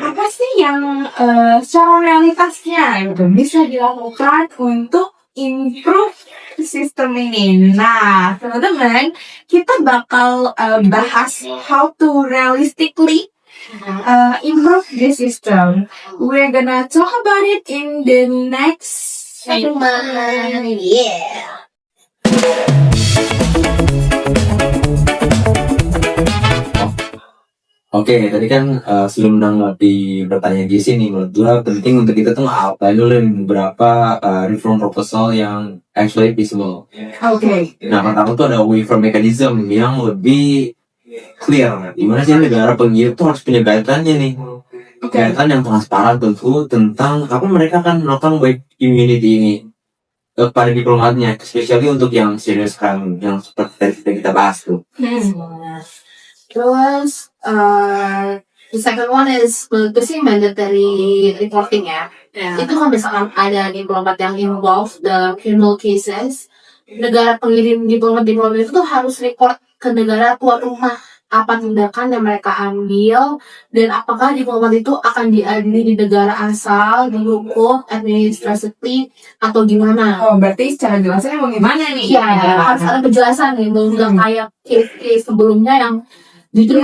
apa sih yang secara realitasnya gitu bisa dilakukan untuk improve sistem ini? Nah, teman-teman, kita bakal bahas how to realistically improve the system. We're gonna talk about it in the next segment. Yeah. Oke, tadi kan sebelum menanggapi pertanyaan di sini, menurut gue penting untuk kita tuh apa dulu beberapa reform proposal yang actually feasible. Okay. Nah, pertama tuh ada waiver mechanism yang lebih clear. Gimana sih negara pengirim tuh harus punya guideline-nya nih. Guideline yang transparan tentu tentang apa mereka akan melakukan white immunity ini kepada diplomatnya, especially untuk yang serius kan, yang seperti tadi kita bahas tuh. Terus the second one is menurut sih mandatory reporting ya. Itu kan misalkan ada diplomat yang involved the criminal cases, negara pengirim diplomat itu tuh harus report ke negara tuan rumah apa tindakan yang mereka ambil dan apakah diplomat itu akan diadili di negara asal, dihukum administratively atau gimana. Oh, berarti secara jelasnya mau gimana nih? Iya, harus ada penjelasan nih, nggak kayak case sebelumnya yang justru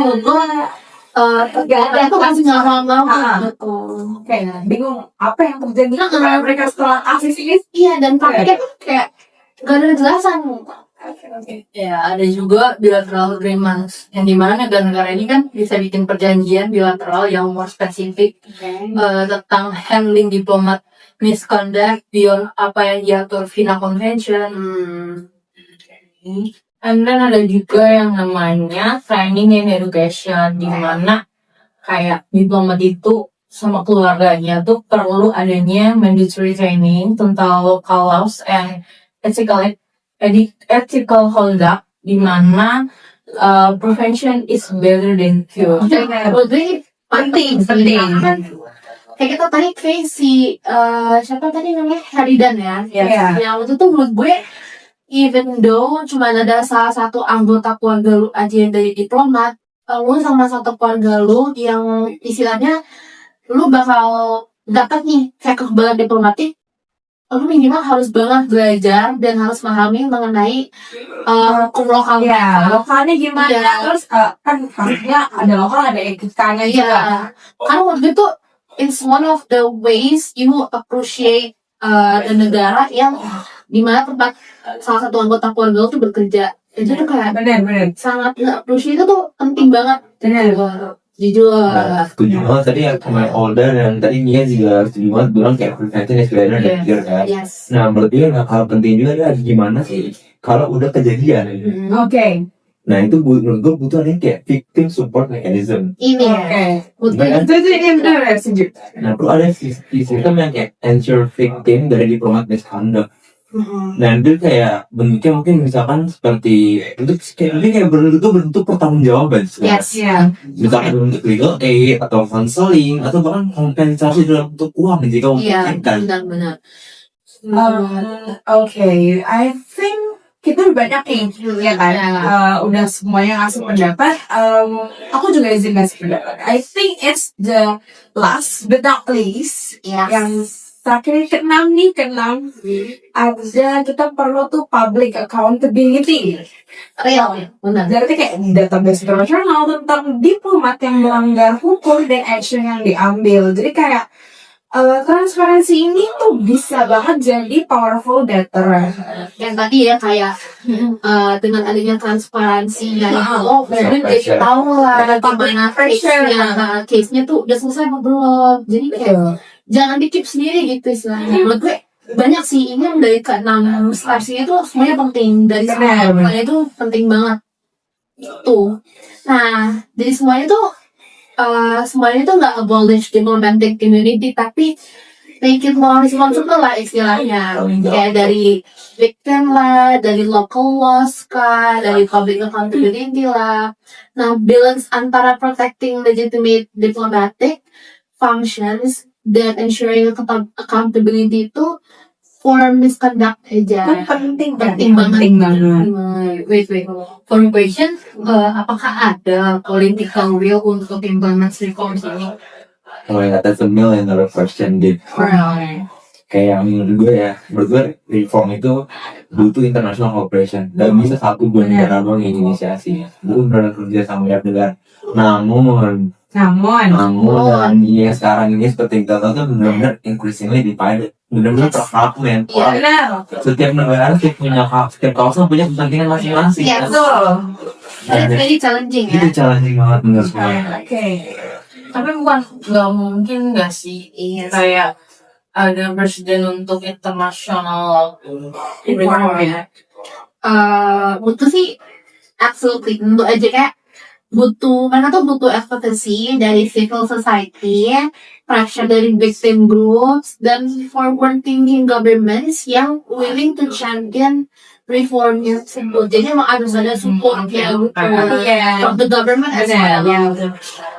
ada tuh kasih ngomong gitu. Kayak bingung apa yang terjadi kepada mereka setelah kasus ini. Iya, dan prakteknya kayak gak ada kejelasan. Ya, ada juga bilateral agreements yang dimana negara-negara ini kan bisa bikin perjanjian bilateral yang more spesifik tentang handling diplomat misconduct beyond apa yang diatur Vienna Convention. And then ada juga yang namanya training and education, di mana kayak diplomat itu sama keluarganya tuh perlu adanya mandatory training tentang local laws and ethical conduct, di mana prevention is better than cure. Jadi penting. Kayak kita tadi kayak si siapa tadi namanya Haridan ya. Yang waktu itu menurut gue even though cuma ada salah satu anggota keluarga lu aja yang dari diplomat, lu sama satu keluarga lu yang istilahnya lu bakal dapat nih kayak kekebalan diplomatik, lu minimal harus banget belajar dan harus memahami mengenai hukum lokal. Ya, lokalnya gimana? Ya. Terus kan harusnya ada lokal, ada etikanya juga. Iya, karena waktu itu it's one of the ways you appreciate the negara yang dimana tempat salah satu anggota keluarga lu tuh bekerja. Itu tuh kayak Bener. sangat appreciate, itu tuh penting banget. Bener. Jujur. Setuju banget tadi yang kemarin Olda dan tadi Nia juga setuju banget bilang kayak prevention is better than cure kan. Yes. Nah, menurut dia hal penting juga adalah gimana sih kalau udah kejadian. Oke. Nah, itu menurut gue butuh ada kayak victim support mechanism. Ini Bener. Setuju. Nah, perlu ada sistem yang kayak ensure victim dari diplomat misconduct. Dan itu kayak bentuknya mungkin misalkan seperti bentuk pertanggungjawaban sebenarnya. Yes. Iya. Misalkan bentuk legal aid atau counseling atau bahkan kompensasi dalam bentuk uang jika Iya, memungkinkan. benar-benar. Okay, I think kita udah banyak nih, ya kan? Udah semuanya ngasih pendapat. Aku juga izin ngasih pendapat. I think it's the last but not least Yes. yang terakhir keenam ada kita perlu tuh public accountability. Real, benar. Berarti kayak database internasional tentang diplomat yang melanggar hukum dan action yang diambil. Jadi kayak transparansi ini tuh bisa banget jadi powerful deterrent. Yang tadi ya kayak dengan adanya transparansi ya benar. jadi tahu lah gimana Pressure. case-nya tuh udah selesai apa belum. Jadi kayak jangan di-keep sendiri gitu istilahnya. Menurut gue banyak sih ini yang dari ke-6 stasiun itu semuanya penting dari Benar. semuanya itu penting banget itu. Nah dari semuanya tuh nggak abolish diplomatic immunity tapi make it more responsible lah istilahnya. Kayak dari victim lah, dari local laws kah, dari public accountability lah. Nah balance antara protecting legitimate diplomatic functions dan ensuring accountability itu for misconduct aja. Penting banget. banget. Wait. For question, apakah ada political will untuk implement reforms ini? Oh ya, that's a million dollar question, Dit. Kayak menurut gue reform itu butuh international cooperation. Gak bisa satu dua negara doang yang inisiasi. Butuh benar kerja sama banyak negara. Namun dan yang sekarang ini seperti kita tahu kan benar-benar increasingly divided, benar-benar terfragment. Iya. Benar. Setiap negara setiap kawasan punya kepentingan masing-masing. Iya, Betul. It's very challenging ya. Itu challenging banget menurut gue. Oke. Tapi bukan nggak mungkin nggak sih kayak ada presiden untuk internasional reform ya. Butuh sih absolutely tentu aja kayak mereka tuh butuh advocacy dari civil society, pressure dari victim groups, dan forward thinking governments yang willing to champion reformnya tersebut. Jadi emang harus ada support yang from the government as well.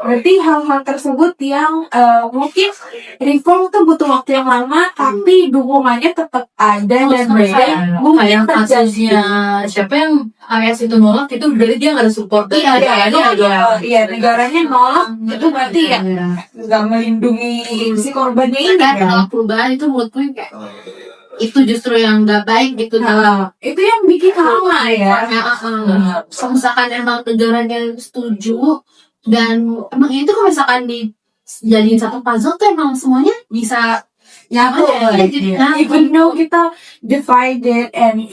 Berarti hal-hal tersebut yang mungkin reform tuh butuh waktu yang lama, tapi dukungannya tetap ada dan mereka mungkin Kayak terjadi. kasusnya siapa yang AS itu nolak itu berarti dia nggak ada support dari negaranya. Iya, negaranya nolak itu berarti ya nggak melindungi si korbannya ini Kan kan. kalau perubahan itu menurut gue kayak itu justru yang nggak baik gitu. Itu yang bikin lama ya. Misalkan emang negaranya setuju dan emang itu kalau misalkan dijadiin satu puzzle tuh emang semuanya bisa Nyatu. jadi nyatu. Even though kita divided and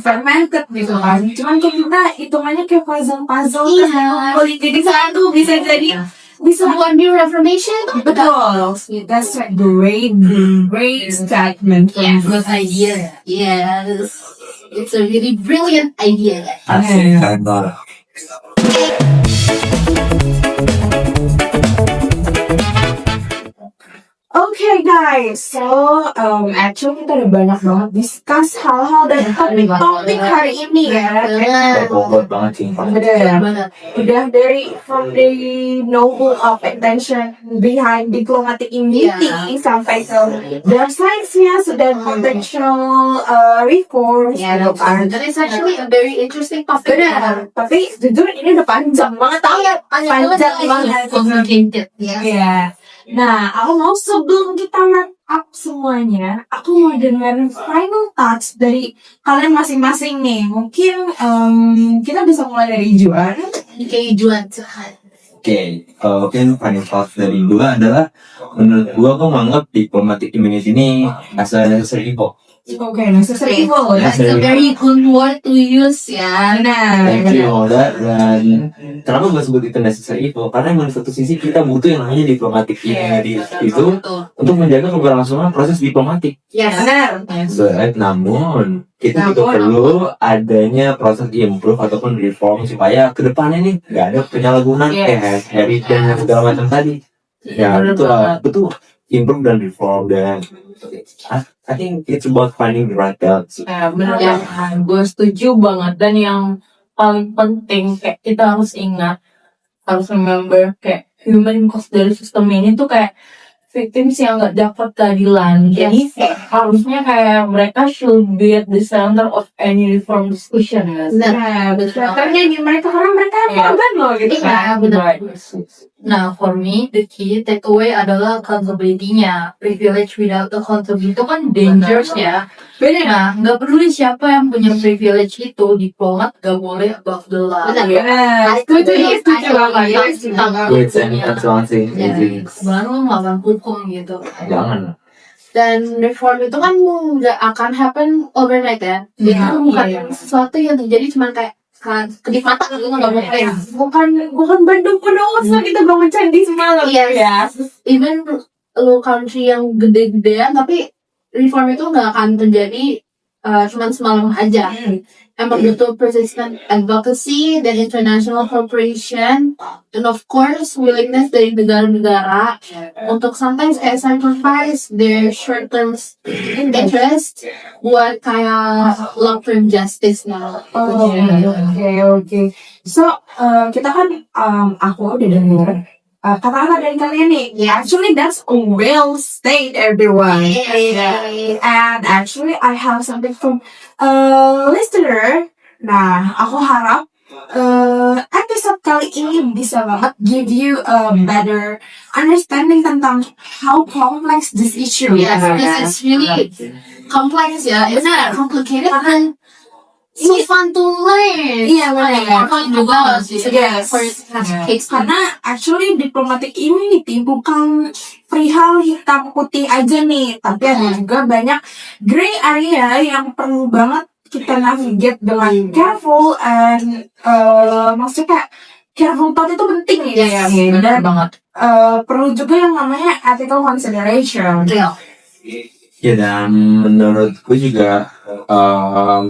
fragmented gitu kan, cuman kan kita hitungannya kayak puzzle Iya. boleh jadi satu, bisa jadi bisa One new reformation itu betul. That's a great statement. good idea. Yes, it's a really brilliant idea. Asik, keren banget. Okay guys, so actually kita udah banyak banget discuss hal-hal dan topik hari ini ya. Bobot banget sih. Bener. Udah dari from the noble of intention behind diplomatic immunity sampai ke dark sides-nya sudah potential reforms gitu kan. That is actually a very interesting topic. Bener. Tapi jujur ini udah panjang banget tau ya. Panjang banget. Complicated. Ya. Iya. Nah, aku mau sebelum kita wrap up semuanya, aku mau dengar final thoughts dari kalian masing-masing nih. Mungkin kita bisa mulai dari Juan. Kayak jual Tuhan. Oke, mungkin final thoughts dari gue adalah menurut gue menganggap diplomatic immunity ini as a necessary evil. Oke, necessary evil ya. That's a very good word to use ya. Benar. Thank you all that. Dan kenapa gue sebut itu necessary evil? Karena emang di satu sisi kita butuh yang namanya diplomatic immunity itu untuk menjaga keberlangsungan proses diplomatik. Yes. Benar. But, namun kita juga perlu adanya proses improve ataupun reform supaya kedepannya nih nggak ada penyalahgunaan kayak heritage dan segala macam tadi. Ya betul, improve dan reform dan I think it's about finding the right balance. Bener Ya. banget. Gue setuju banget. Dan yang paling penting kayak kita harus ingat, harus remember kayak human cost dari sistem ini tuh kayak victims yang nggak dapat keadilan. Jadi harusnya kayak mereka should be at the center of any reform discussion, guys. Nah, betul. Contohnya di mereka karena mereka korban loh gitu Iya, kan. benar. Right. Nah, for me, the key takeaway adalah accountability-nya. Privilege without accountability itu kan dangerous ya. Bener. Nah, nggak peduli siapa yang punya privilege itu, diplomat nggak boleh above the law. Bener. Setuju banget. Wait, saya soal sih. Ya, sebenarnya lu melawan hukum gitu. Jangan. Dan reform itu kan nggak akan happen overnight ya. Jadi itu bukan sesuatu yang terjadi cuma kayak kedip mata gitu nggak mungkin. Bukan Bandung Bondowoso kita bangun candi semalam. Iya. Even lu country yang gede-gedean tapi reform itu nggak akan terjadi cuma semalam aja. Emang butuh persistent advocacy dan international cooperation and of course willingness dari negara-negara untuk sometimes sacrifice their short-term interest buat kayak long-term justice now. Oke. So, kita kan, aku udah denger kata-kata dari kalian nih. Actually, that's a well said, everyone. And actually, I have something from listener. Nah, aku harap episode kali ini bisa banget give you a better understanding tentang how complex this issue is. Yes, this is really complex ya. It's complicated and so fun to learn. Iya, benar. Fun juga sih. Yes. For case Karena actually diplomatik ini nih bukan perihal hitam putih aja nih, tapi ada juga banyak gray area yang perlu banget kita navigate dengan careful and maksudnya kayak careful thought itu penting ya. Dan banget. perlu juga yang namanya ethical consideration. real. Ya, dan menurutku juga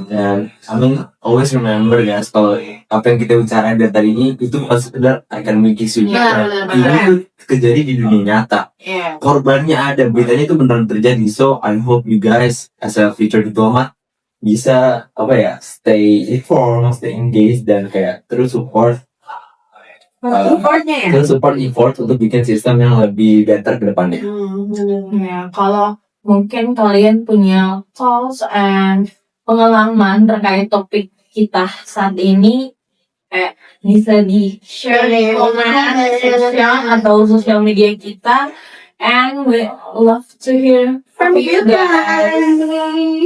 dan I mean always remember guys, kalau apa yang kita bicarain dari tadi ini itu bukan sekedar academic issue. Benar. Ini tuh terjadi di dunia nyata. Iya. Korbannya ada, beritanya itu beneran terjadi. So I hope you guys as a future diplomat bisa stay informed, stay engaged, dan kayak terus support Supportnya ya. terus support effort untuk bikin sistem yang lebih better ke depannya. Ya, kalau mungkin kalian punya thoughts and pengalaman terkait topik kita saat ini, bisa di-share di comment section atau sosial media kita, and we love to hear from you guys.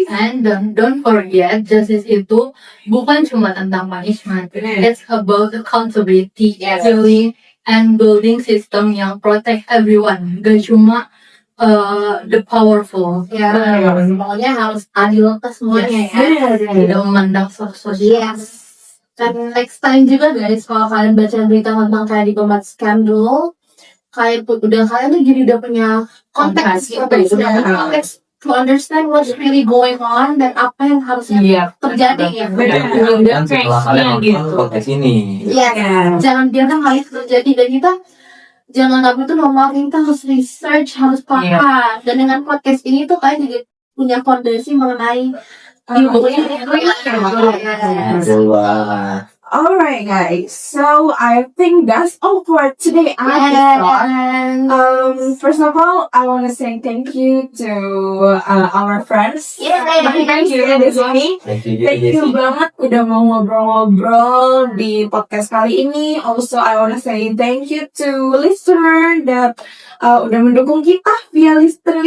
And don't forget, justice itu bukan cuma tentang punishment. It's about accountability, healing, and building system yang protect everyone. Gak cuma the powerful. Semuanya harus adil ke semuanya ya. Tidak memandang sosial. Dan next time juga guys, kalau kalian baca berita tentang kayak diplomat scandal, kalian tuh jadi udah punya konteks to understand what's really going on dan apa yang harusnya terjadi ya. Dan setelah kalian nonton podcast ini, Jangan biarkan hal itu terjadi dan kita jangan itu normal, kita harus research, harus paham. Dan dengan podcast ini tuh kalian juga punya fondasi mengenai betul banget. Alright guys, so I think that's all for today episode. First of all, I want to say thank you to our friends. Thank you di sini. Thank you banget udah mau ngobrol-ngobrol di podcast kali ini. Also, I want to say thank you to listener that udah mendukung kita via listener.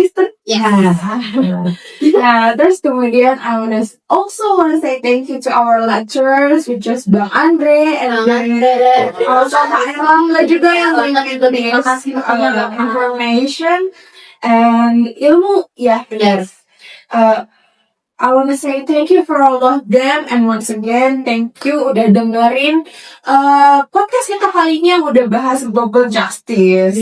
Terus kemudian I also want to say thank you to our lecturers, which is Bang Andre and also Kak Erlangga juga yang terima kasih information and ilmu I want to say thank you for all of them, and once again thank you udah dengerin podcast kita kali ini yang udah bahas global justice.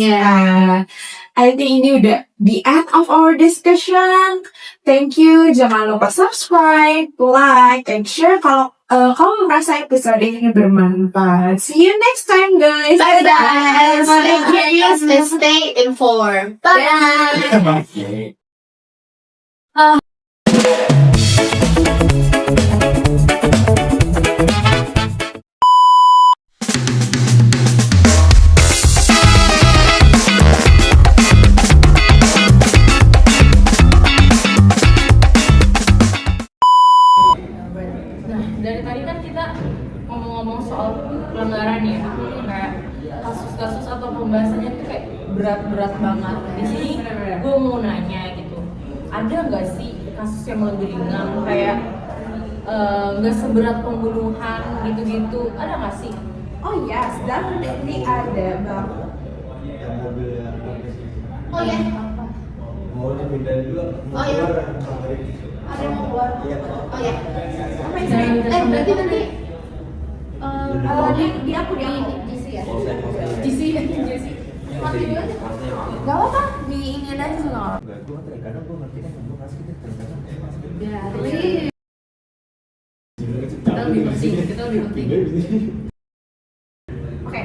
I think ini udah the end of our discussion. Thank you. Jangan lupa subscribe, like, and share kalau kamu merasa episode ini bermanfaat. See you next time, guys. Bye-bye. Stay curious and stay informed. Bye. Oke. Nah, dari tadi kan kita ngomong-ngomong soal pelanggaran ya, kayak kasus-kasus atau pembahasannya itu kayak berat-berat banget. Di sini gue mau nanya gitu, ada nggak sih kasus yang lebih ringan kayak nggak seberat pembunuhan gitu-gitu? Ada nggak sih? Oh yes, definitely ada bang. Oh ya. Oh ya. Ada yang mau keluar. Oh ya. Berarti nanti di aku di GC ya. GC. Mati dulu aja. Gak apa-apa, di ini aja juga. Dari. Kita lebih penting. Oke.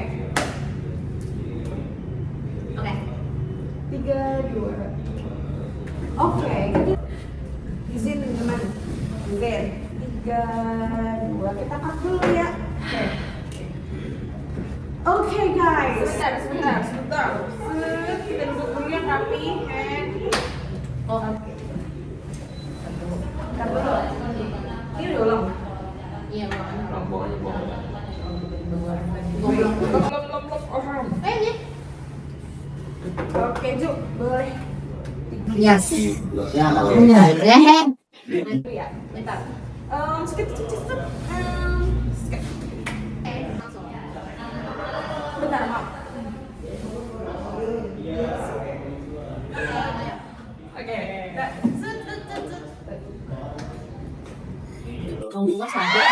3, 2. Oke, jadi izin teman. Izin. 3, 2. Kita cut dulu ya. Oke guys. Sebentar. Kita duduk dulu yang rapi and oke. Cut dulu. Ini udah ulang. Iya, Belum. ini. Oke, Ju, boleh. Yes. Ya. Ya, bentar. Skip. Bentar, maaf. Oke. Kamu sampai.